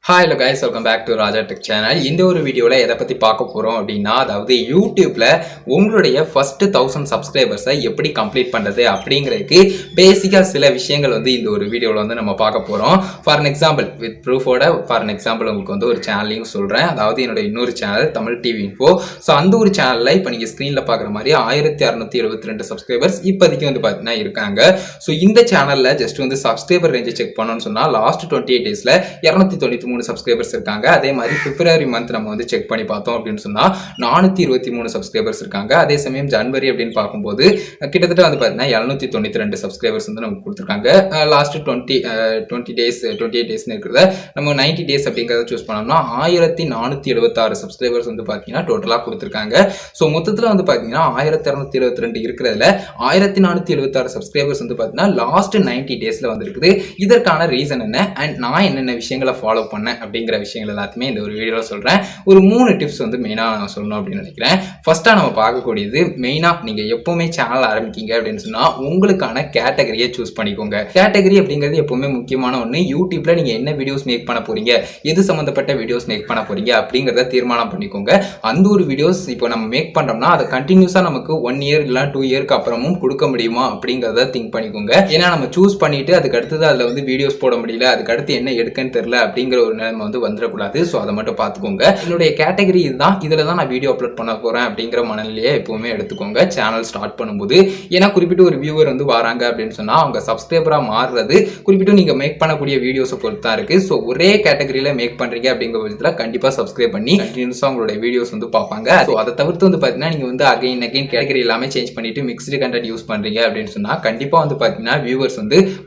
Hi hello guys, welcome back to Raja Tech Channel. இந்த ஒரு வீடியோல எதை பத்தி பார்க்க போறோம் அப்படின்னா, அதாவது YouTubeல உங்களுடைய ஃபர்ஸ்ட் 1000 சப்ஸ்கிரைபர்ஸை எப்படி கம்ப்ளீட் பண்றது அப்படிங்கிறதுக்கு பேசிக்கா சில விஷயங்கள் இந்த ஒரு வீடியோல நம்ம பார்க்க போறோம். ஃபார் an எக்ஸாம்பிள் வித் ப்ரூஃபோட ஃபார் an எக்ஸாம்பிள் உங்களுக்கு ஒரு சேனலையும் சொல்றேன். அதாவது என்னோட இன்னொரு channel Tamil TV info. So அந்த ஒரு சேனல்ல இப்போ நீங்க ஸ்கிரீன்ல பார்க்குற மாதிரி 1672 சப்ஸ்கிரைபர்ஸ் இப்போதைக்கு பார்த்தீங்கன்னா இருக்காங்க. ஸோ இந்த சேனல்ல ஜஸ்ட் சப்ஸ்கிரைபர் ரேஞ்சை செக் பண்ணணும்னு சொன்னா லாஸ்ட் 28 டேஸ்ல 293 சப்ஸ்கிரைபர்ஸ் இருக்காங்க. அதே மாதிரி பிப்ரவரி மந்த் நம்ம செக் பண்ணி பார்த்தோம் அப்படின்னு சொன்னா 423 சப்ஸ்கிரைபர்ஸ் இருக்காங்க. அதே சமயம் ஜனவரி அப்படின்னு பார்க்கும்போது கிட்டத்தட்ட பார்த்தீங்கன்னா 792 சப்ஸ்கிரைபர்ஸ் நமக்கு கொடுத்துருக்காங்க. லாஸ்ட் 28 டேஸ் இருக்கிறத நம்ம 90 டேஸ் அப்படிங்கிறத சூஸ் பண்ணோம்னா 1476 சப்ஸ்கிரைபர்ஸ் பார்த்தீங்கன்னா டோட்டலாக கொடுத்துருக்காங்க. ஸோ மொத்தத்தில் பார்த்தீங்கன்னா 1272 இருக்கிறதுல 1476 சப்ஸ்கிரைபர்ஸ் பார்த்தீங்கன்னா லாஸ்ட் 90 டேஸ்ல வந்திருக்குது. இதற்கான ரீசன் என்ன அண்ட் நான் என்னென்ன விஷயங்களை ஃபாலோ பண்ண அப்படிங்கிற விஷயங்கள் எல்லாத்தையுமே இந்த ஒரு வீடியோவில் சொல்கிறேன். ஒரு 3 டிப்ஸ் மெயினாக நான் சொல்லணும் அப்படின்னு நினைக்கிறேன். ஃபர்ஸ்ட்டாக நம்ம பார்க்கக்கூடியது மெயினாக நீங்கள் எப்போவுமே சேனல் ஆரம்பிக்கிங்க அப்படின்னு சொன்னால் உங்களுக்கான கேட்டகரியை சூஸ் பண்ணிக்கோங்க. கேட்டகரி அப்படிங்கிறது எப்போவுமே முக்கியமான ஒன்று. யூடியூப்ல நீங்கள் என்ன வீடியோஸ் மேக் பண்ண போறீங்க, எது சம்மந்தப்பட்ட வீடியோஸ் மேக் பண்ண போறீங்க அப்படிங்கிறத தீர்மானம் பண்ணிக்கோங்க. அந்த ஒரு வீடியோஸ் இப்போ நம்ம மேக் பண்ணுறோம்னா அதை கண்டினியூஸாக நமக்கு 1 இயர் இல்லை 2 இயருக்கு அப்புறமும் கொடுக்க முடியுமா அப்படிங்கிறத திங்க் பண்ணிக்கோங்க. ஏன்னா நம்ம சூஸ் பண்ணிட்டு அதுக்கு அடுத்தது அதில் வீடியோஸ் போட முடியல, அதுக்கு அடுத்து என்ன எடுக்குன்னு தெரியல அப்படிங்கிற ஒரு நிலைமை வந்துடக்கூடாது. ஸோ அதை மட்டும் பார்த்துக்கோங்க. என்னுடைய கேட்டகரி இதுதான், இதில் தான் நான் வீடியோ அப்லோட் பண்ண போறேன் அப்படிங்கிற மனநிலையை எப்பவுமே எடுத்துக்கோங்க சேனல் ஸ்டார்ட் பண்ணும்போது. ஏன்னா குறிப்பிட்ட ஒரு வியூவர் வராங்க அப்படின்னு சொன்னா அவங்க சப்ஸ்கிரைபரா மாறுறது குறிப்பிட்டு நீங்க மேக் பண்ணக்கூடிய வீடியோஸை பொறுத்து தான் இருக்கு. ஸோ ஒரே கேட்டகரியில மேக் பண்றீங்க அப்படிங்கிற பட்சத்தில் கண்டிப்பா சப்ஸ்கிரைப் பண்ணி கண்டினியூஸா உங்களுடைய வீடியோஸ் பார்ப்பாங்க. ஸோ அதை தவிர்த்து பார்த்தீங்கன்னா நீங்க அகைன் கேட்டகரி எல்லாமே சேஞ்ச் பண்ணிட்டு மிக்ஸ்டு கண்டென்ட் யூஸ் பண்றீங்க அப்படின்னு சொன்னா கண்டிப்பா பார்த்தீங்கன்னா வியூவர்ஸ்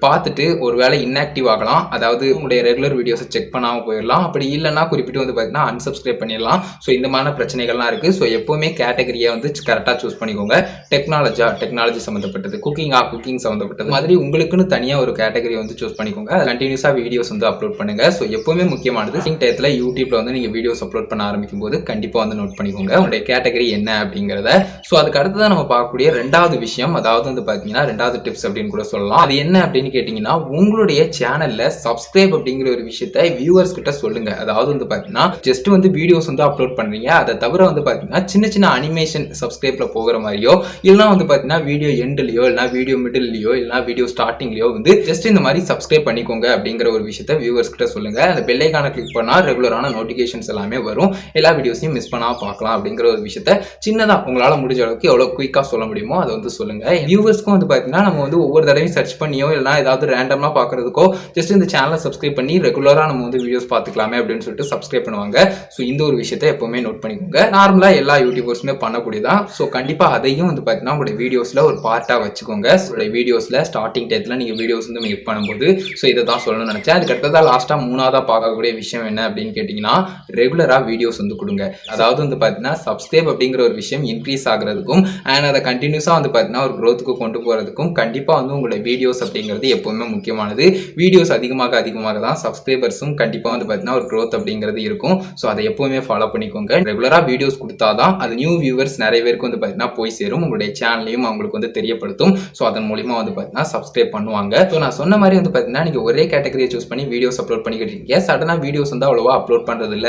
பார்த்துட்டு ஒருவேளை இன்ஆக்டிவ் ஆகலாம். அதாவது உங்களுடைய ரெகுலர் வீடியோஸை செக் பண்ணாம போயிடலாம். அப்படி இல்லைன்னா குறிப்பிட்டு பார்த்தீங்கன்னா அன்சப்ஸ்கிரைப் பண்ணிடலாம். ஸோ இந்த மாதிரி பிரச்சனைகள்லாம் இருக்கு. ஸோ எப்பவுமே கேட்டகரியை கரெக்டாக சூஸ் பண்ணிக்கோங்க. டெக்னாலஜி சம்மந்தப்பட்டது, குக்கிங் சம்மந்தப்பட்டது மாதிரி உங்களுக்குன்னு தனியாக ஒரு கேட்டகரி சூஸ் பண்ணிக்கோங்க. கண்டினியூஸாக வீடியோஸ் அப்லோட் பண்ணுங்க. ஸோ எப்பவுமே முக்கியமானது டயத்தில் யூடியூப்ல நீங்கள் வீடியோஸ் அப்லோட் பண்ண ஆரம்பிக்கும் போது கண்டிப்பாக நோட் பண்ணிக்கோங்க உங்களுடைய கேட்டகரி என்ன அப்படிங்கிறத. ஸோ அதுக்கு அடுத்ததான் நம்ம பார்க்கக்கூடிய ரெண்டாவது விஷயம், அதாவது பார்த்தீங்கன்னா ரெண்டாவது டிப்ஸ் அப்படின்னு கூட சொல்லலாம். அது என்ன அப்படின்னு கேட்டீங்கன்னா உங்களுடைய சேனல்ல சப்ஸ்கிரைப் அப்படிங்கிற ஒரு விஷயத்தை வியூவர்ஸ் கிட்ட சொல்லுங்க. அதாவது பார்த்தீங்கன்னா ஜஸ்ட் வீடியோஸ் அப்லோட் பண்றீங்க, அதை தவிர பார்த்தீங்கன்னா சின்ன சின்ன அனிமேஷன் சப்ஸ்கிரைப்ல போகிற மாதிரியோ இல்லைன்னா பார்த்தீங்கன்னா வீடியோ எண்ட்லயோ இல்லைனா வீடியோ மிடில்லயோ இல்லைனா வீடியோ ஸ்டார்டிங்லயோ ஜஸ்ட் இந்த மாதிரி சப்ஸ்கிரைப் பண்ணிக்கோங்க அப்படிங்கிற ஒரு விஷயத்தை வியூவர்ஸ் கிட்ட சொல்லுங்க. அந்த பெல் ஐகானை கிளிக் பண்ணா ரெகுலரான நோட்டிபிகேஷன்ஸ் எல்லாமே வரும். எல்லா வீடியோஸையும் மிஸ் பண்ணாம பார்க்கலாம் அப்படிங்கிற ஒரு விஷயத்தை சின்னதா உங்களால முடிஞ்ச அளவுக்கு எவ்வளவு குயிக்கா சொல்ல முடியுமோ அதை சொல்லுங்க. வியூவர்ஸ்க்கும் பார்த்தீங்கன்னா நம்ம ஒவ்வொரு தடவையும் சர்ச் பண்ணியோ இல்லைனா ஏதாவது ரேண்டமா பார்க்கறதுக்கோ ஜஸ்ட் இந்த சேனலை சப்ஸ்கிரைப் பண்ணி ரெகுலரா நம்ம வீடியோஸ் பார்த்துக்கலாமே அப்படின்னு சொல்லிட்டு சப்ஸ்கிரைப் பண்ணுவாங்க. ஸோ இந்த ஒரு விஷயத்தை எப்பவுமே நோட் பண்ணிக்கோங்க. நார்மலா எல்லா யூடியூபர்ஸுமே பண்ணக்கூடியதான். ஸோ கண்டிப்பா அதையும் பார்த்தீங்கன்னா உங்களுடைய வீடியோஸ்ல ஒரு பார்ட்டா வச்சுக்கோங்க. உங்களுடைய வீடியோஸ்ல ஸ்டார்டிங் டயத்துல நீங்க வீடியோஸ் மேக் பண்ணும்போது ஸோ இதை தான் சொல்லணும்னு நினைச்சேன். அதுக்கு அடுத்ததா லாஸ்டா மூணாவதா பார்க்கக்கூடிய விஷயம் என்ன அப்படின்னு கேட்டீங்கன்னா ரெகுலரா வீடியோஸ் கொடுங்க. அதாவது பார்த்தீங்கன்னா சப்ஸ்கிரைப் அப்படிங்கிற ஒரு விஷயம் இன்க்ரீஸ் ஆகுறதுக்கும் அண்ட் அதை கண்டினியூஸா பார்த்தீங்கன்னா ஒரு க்ரோத்துக்கு கொண்டு போறதுக்கும் கண்டிப்பா உங்களுடைய வீடியோஸ் அப்படிங்கிறது எப்பவுமே முக்கியமானது. வீடியோஸ் அதிகமாக தான் சப்ஸ்கிரைபர்ஸும் கண்டிப்பா பார்த்தீங்கன்னா ஒரு க்ரோத் அப்படிங்கிறது இருக்கும். ஸோ அதை எப்பவுமே ஃபாலோ பண்ணிக்கோங்க. ரெகுலரா வீடியோஸ் கொடுத்தாதான் அது நியூ வியூவர்ஸ் நிறைய பேருக்கு பார்த்தீங்கன்னா போய் சேரும். உங்களுடைய சேனலையும் அவங்களுக்கு தெரியப்படுத்தும். ஸோ அதன் மூலியமா பார்த்தீங்கன்னா சப்ஸ்கிரைப் பண்ணுவாங்க. ஸோ நான் சொன்ன மாதிரி பார்த்தீங்கன்னா நீங்க ஒரே கேட்டகரியை சூஸ் பண்ணி வீடியோஸ் அப்லோட் பண்ணிக்கிட்டு இருக்கீங்க. சடனா வீடியோஸ் அவ்வளவா அப்லோட் பண்றது இல்ல,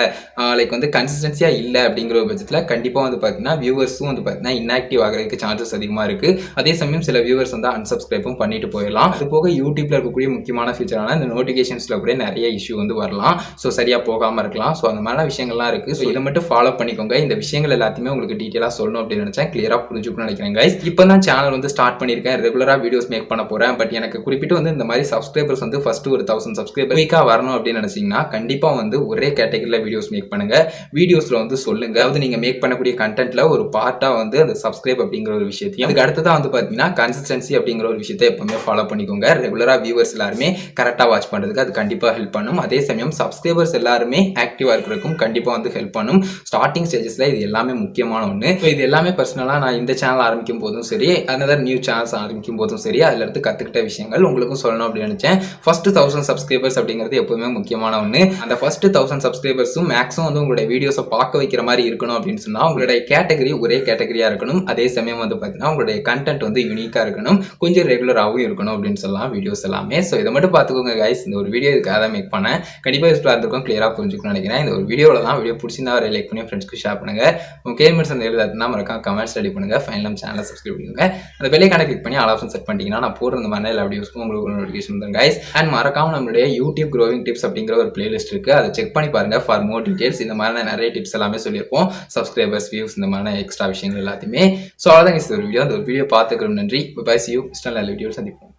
லைக் கன்சிஸ்டன்சியா இல்ல அப்படிங்கிற பட்சத்தில் கண்டிப்பா பார்த்தீங்கன்னா வியூவர்ஸும் பார்த்தீங்கன்னா இன்ஆக்டிவ் ஆகிறதுக்கு சான்சஸ் அதிகமா இருக்கு. அதே சமயம் சில வியூவர்ஸ் அன்சப்ஸ்கிரைபும் பண்ணிட்டு போயிடலாம். அது போக யூடியூப்ல இருக்கக்கூடிய முக்கியமான ஃபீச்சரான இந்த நோட்டிபிகேஷன்ஸ்ல கூட நிறைய இஷ்யூ வரலாம். ஸோ சரியா போகாம இருக்கலாம். ஸோ அந்த மாதிரி விஷயங்கள்லாம் இருக்கு. ஸோ இதை மட்டும் ஃபாலோ பண்ணிக்கோங்க. இந்த விஷயங்கள் எல்லாத்தையுமே உங்களுக்கு டீட்டெயிலாக சொல்லணும் அப்படின்னு நினைச்சேன். கிளியரா புரிஞ்சுக்கணும்னு நினைக்கிறேன் கைஸ். இப்போ தான் சேனல் ஸ்டார்ட் பண்ணியிருக்கேன், ரெகுலரா வீடியோஸ் மேக் பண்ண போறேன். பட் எனக்கு குறிப்பிட்டு இந்த மாதிரி சப்ஸ்கிரைபர்ஸ் ஃபர்ஸ்ட் ஒரு 1000 சப்ஸ்கிரைபர் வீக்கா வரணும் அப்படின்னு நினைச்சீங்கன்னா கண்டிப்பா ஒரே கேட்டகரியில வீடியோஸ் மேக் பண்ணுங்க. வீடியோஸ்ல சொல்லுங்க. அதாவது நீங்க மேக் பண்ணக்கூடிய கண்டென்ட்ல ஒரு பார்ட்டா அந்த சப்ஸ்கிரைப் அப்படிங்கிற ஒரு விஷயத்தையும் அதுக்கு அடுத்ததான் பார்த்தீங்கன்னா கன்சிஸ்டன்சி அப்படிங்கிற ஒரு விஷயத்தை எப்பவுமே ஃபாலோ பண்ணிக்கோங்க. ரெகுலரா வியூவர்ஸ் எல்லாருமே கரெக்டா வாட்ச் பண்றதுக்கு அது கண்டிப்பா ஹெல்ப் பண்ணும். அதே சமயம் சப்ஸ்கிரைபர்ஸ் எல்லாருமே ஆக்டிவா இருக்கிறதுக்கும் கண்டிப்பா ஹெல்ப் பண்ணும். ஸ்டார்டிங் ஸ்டேஜஸ்ல இது எல்லாமே முக்கியமான ஒன்று. இது எல்லாமே பர்சனலா நான் இந்த சேனல் ஆரம்பிக்கும் போதும் சரி, அனதர் நியூ சேனல்ஸ் ஆரம்பிக்கும் போதும் சரி, அதுல இருந்து கத்துக்கிட்ட விஷயங்கள் உங்களுக்கும் சொல்லணும் அப்படின்னு நினைச்சேன். ஃபர்ஸ்ட் 1000 சப்ஸ்கிரைபர்ஸ் அப்படிங்கிறது எப்பவுமே முக்கியமான ஒன்று. அந்த ஃபர்ஸ்ட் 1000 சப்ஸ்கிரைபர்ஸும் மேக்ஸிமம் உங்களுடைய வீடியோஸை பார்க்க வைக்கிற மாதிரி இருக்கணும் அப்படின்னு சொன்னா உங்களுடைய கேட்டகரி ஒரே கேட்டகரியா இருக்கணும். அதே சமயம் பார்த்தீங்கன்னா உங்களுடைய கண்டென்ட் யூனிக்கா இருக்கணும், கொஞ்சம் ரெகுலராகவும் இருக்கணும் அப்படின்னு சொல்லலாம் வீடியோஸ் எல்லாமே. ஸோ இதை மட்டும் பார்த்துக்கோங்க கைஸ். இந்த ஒரு வீடியோ இதுக்காக தான் மேக் பண்ணேன். கண்டிப்பா கண்டிப்பாக யூஸ்ஃபுல்லாக இருந்திருக்கும், கிளியராக புரிஞ்சுக்கணும்னு நினைக்கிறேன். இந்த ஒரு வீடியோவில் தான். வீடியோ பிடிச்சிருந்தா ஒரு லைக் பண்ணி ஃப்ரெண்ட்ஸ்க்கு ஷேர் பண்ணுங்கள். உங்கள் கேமர்ஸ் அந்த எழுதாதுன்னா மறக்காம கமெண்ட்ஸ் ரெடி பண்ணுங்கள். ஃபைனல் நம்ம சேனலை சப்ஸ்கிரைப் பண்ணிக்கோங்க. அந்த பெல்லைக்கான கிளிக் பண்ணி ஆல் ஆப்ஷன் செட் பண்ணிட்டீங்கன்னா நான் போடுற இந்த மாதிரி எல்லா வீடியோஸ்க்கும் உங்களுக்கு நோட்டிஃபிகேஷன் வந்துடும் கைஸ். அண்ட் மறக்காம நம்மளுடைய யூடியூப் க்ரோவிங் டிப்ஸ் அப்படிங்கிற ஒரு பிளேலிஸ்ட் இருக்குது, அதை செக் பண்ணி பாருங்கள் ஃபார் மோர் டீடைல்ஸ். இந்த மாதிரி நிறைய டிப்ஸ் எல்லாமே சொல்லியிருப்போம், சப்ஸ்கிரைபர்ஸ், வியூஸ், இந்த மாதிரி எக்ஸ்ட்ரா விஷயங்கள் எல்லாத்தையுமே. ஸோ அதான் இந்த ஒரு வீடியோ பார்த்துக்கிறோம். நன்றி. பை. C you. நல்ல வீடியோ சந்திப்போம்.